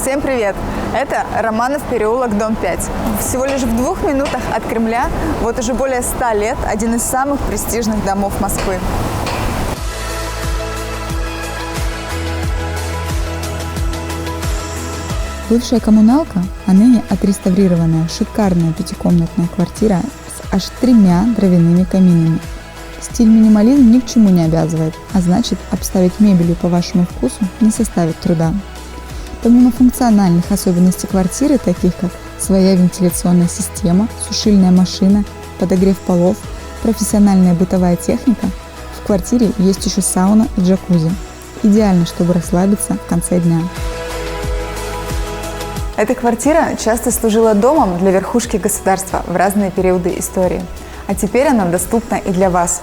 Всем привет! Это Романов переулок, дом 5. Всего лишь в 2 минутах от Кремля, вот уже более 100 лет, один из самых престижных домов Москвы. Бывшая коммуналка, а ныне отреставрированная шикарная пятикомнатная квартира с аж 3 дровяными каминами. Стиль минимализм ни к чему не обязывает, а значит, обставить мебелью по вашему вкусу не составит труда. Помимо функциональных особенностей квартиры, таких как своя вентиляционная система, сушильная машина, подогрев полов, профессиональная бытовая техника, в квартире есть еще сауна и джакузи. Идеально, чтобы расслабиться в конце дня. Эта квартира часто служила домом для верхушки государства в разные периоды истории. А теперь она доступна и для вас.